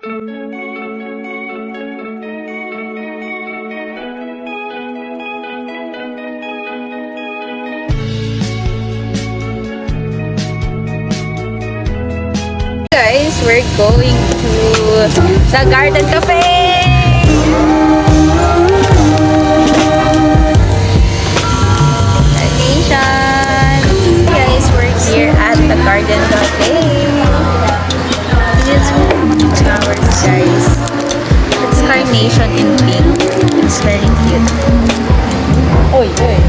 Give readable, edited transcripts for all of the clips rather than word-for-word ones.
Guys, we're going to the Garden Cafe! Carnation! Guys, we're here at the Garden Cafe. It's flowers, guys. It's carnation in pink. It's very cute. Oy, oy.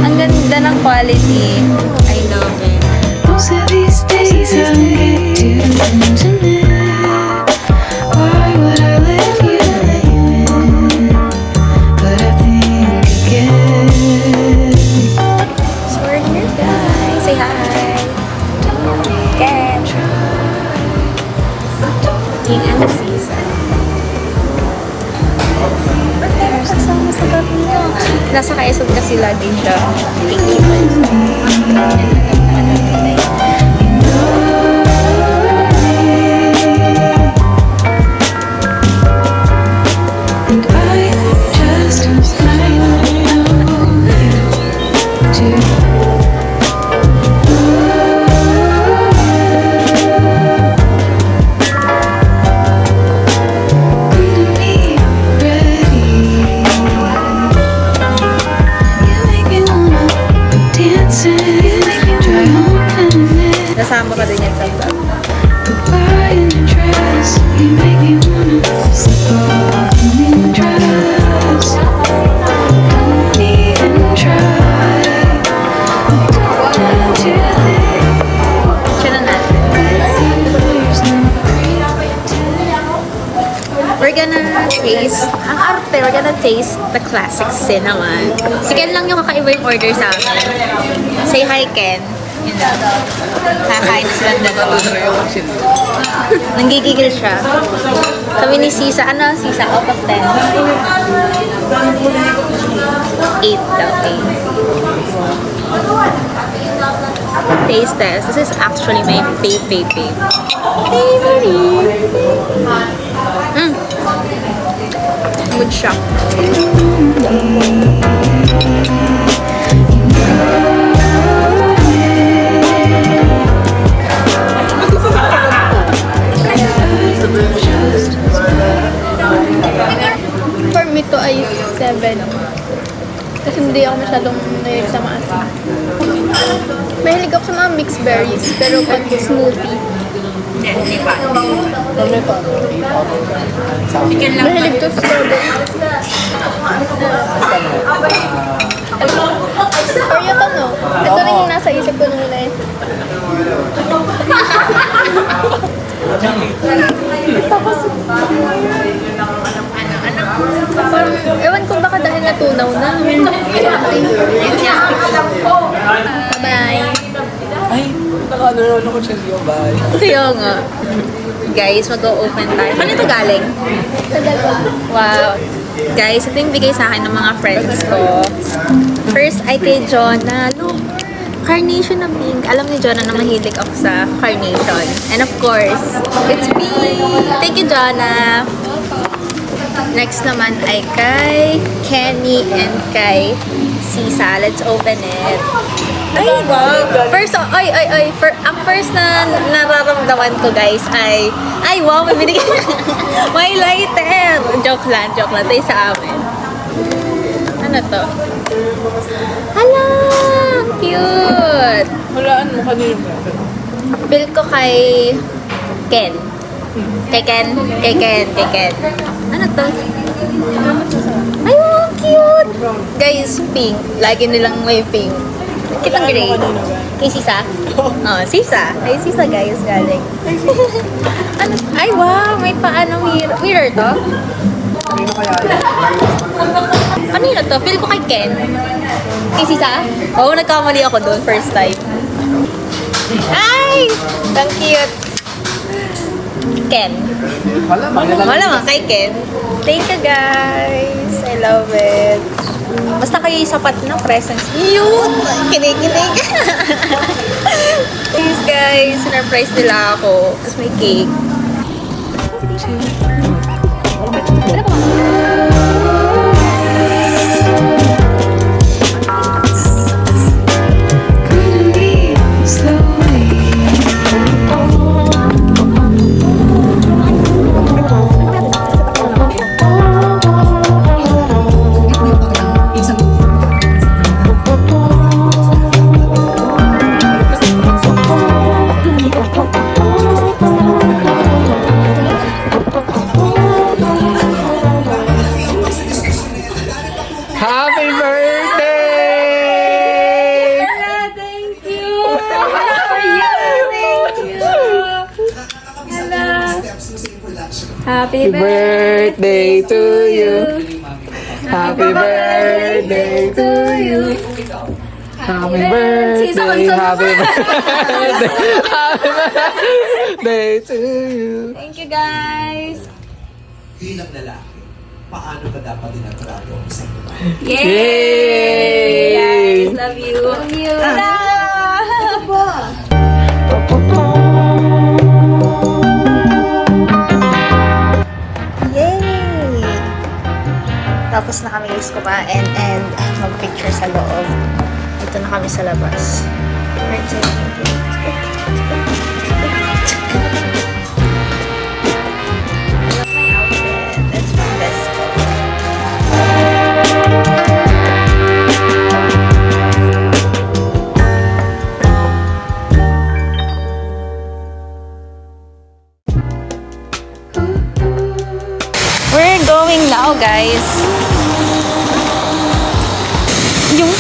Ang ganda ng quality. I love it. Most of these days I get too intimate. Why would I let you in? But I think again. So we're here, guys. Say hi. Ken. King and Sisa. Ba't tayo kasama sa gabi niyo? Nasa Quezon kasi lagi siya. And I just might know you too. Couldn't be ready. You make me wanna go dancing. Try on feminine. Nasama ka din yan sa vlog. Goodbye in a dress. You make me wanna slip off a new dress. Don't even try. Don't have to think. Siya na natin. There's no We're gonna taste, ang arte, we're gonna taste the classic cinnamon. Si Ken lang yung kakaiba yung order sa akin. Say hi, Ken. Yun na. Kakain na silang dalawa. Nanggigigil siya. Sabi ni Sisa, ano? Sisa, out of 10. 8 daw, 8. Taste test. This is actually my favorite. Good siya. For me to ay 7. Kasi hindi ako masyadong nahilig sa maasim. Mahilig ako sa mga mixed berries, pero pag smoothie, mahilig to sa strawberry. Or yung ano, ito rin yung nasa isip ko nung una eh. Ewan ko baka dahil natunaw na. Bye! Ay, naka-ano ko siya siya, bye. Kaya nga. Guys, mag-o-open tayo. Ano ito galing? Wow. Guys, ito yung bigay sa akin ng mga friends ko. First ay kay Jonah. Look, carnation na pink. Alam ni Jonah na mahilig ako sa carnation. And of course, it's pink. Thank you, Jonah. Next naman ay kay Kenny and kay Sisa. Let's open it. Ay, wow. First, ang first na nararamdaman ko, guys, ay wow, may binigay. May lighter. Joke lang. Tayo sa amin. Ano to? Hala! Cute! Hulaan mo kanina. Feel ko kay Ken. Kay Ken. Ano to? Ay, wow, cute! Guys, pink. Lagi nilang may pink. Kitang gray. Kay Sisa? Oh, Sisa. Ay, Sisa, guys, galing. Ano? Ay, wow, may paano mirror to? Ano yun to? Feel ko kay Ken. Kay Sisa? Oo, nagkamali ako doon, first time. Ay! Ang cute. Ken. Malamang kay Ken. Thank you, guys. I love it. Basta kayo yung sapat ng presents. Yun! Kinikinig. Please, guys. Surprise nila ako. Tapos may cake. Gonna be slowly. Happy birthday! Thank you! For you! Thank you! Happy Birthday to you. Happy birthday to you. Happy birthday. Happy birthday. Happy birthday to you. Thank you, guys! Bilang lalaki, paano ba dapat tinatrato ang isang babae? Yay! Guys, love you! Love you! Yay! Tapos na kami guys kumain and mag-picture sa loob. Dito na kami sa labas. Right side. My outfit. It's from Vesco. We're going now, guys. Yung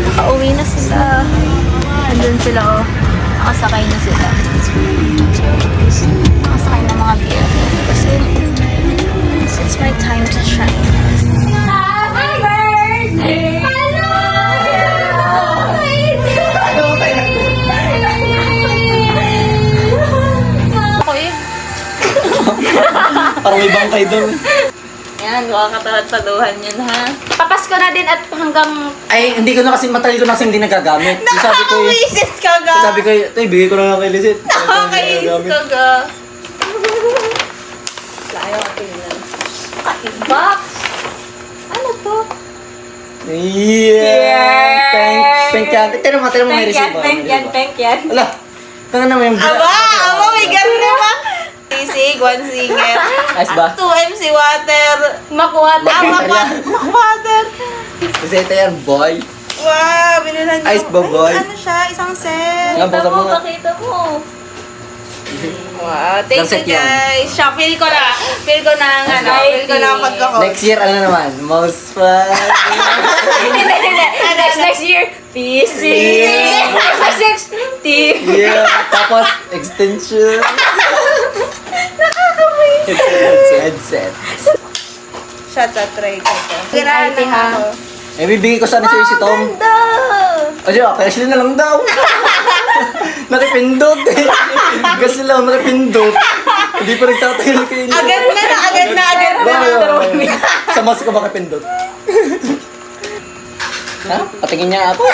nakauwi na sila. Andun sila, oh. Nakasakay na sila. Nakasakay na mga BFF kasi it's my time to shine. Happy birthday! Ako eh. Parang may bangkay doon. Yan, mukhang katataluhan yun, ha? Papasko na din at hanggang Ay, hindi ko na kasi, matagal ko na kasi hindi nagagamit. Yung sabi ko, nakakawisis ka ga! sabi ko, ito, ibigay ko na lang kay Lizette. Nakakainis ka ga! Layo ka tingnan. Box! Ano to? Yeah! Pink yan. Tira mo, may receipt ba? Pink yan. Ala, tanga na mo yung Aba, may ganda ba? Sisig, one singer. Ayos ba? 2 MC water. Makwater. Makwater. Kasi ito yan, boy. Wow, binulan niyo. Ice ba, boy? Ay, ano siya? Isang set. Nga, buksan mo nga. Pakita mo. Wow, thank Isang set you yan. guys. Siya, feel ko na ang ano, feel ko na ang pagkako. Next year, ano na naman? Most fun. Next year, PC. Next team. Yeah, tapos, extension. Headset. Shot at try ko to. Tira na ako. Eh, bibigay ko sana sa'yo si Tom. Ganda! O siya, Ashley na lang daw. Nakipindot eh. Kasi lang, nakipindot. Hindi pa nagtatagal kayo niya. Agad na. Sa mas ka ba kapindot? Ha? Patingin niya ako.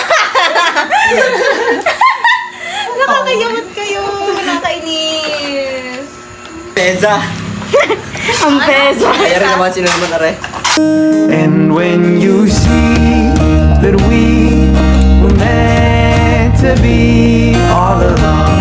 Nakakayamot kayo. Nakakainis. Peza. Ang pesa. Kaya rin naman sino naman are. And when you see that we were meant to be all along.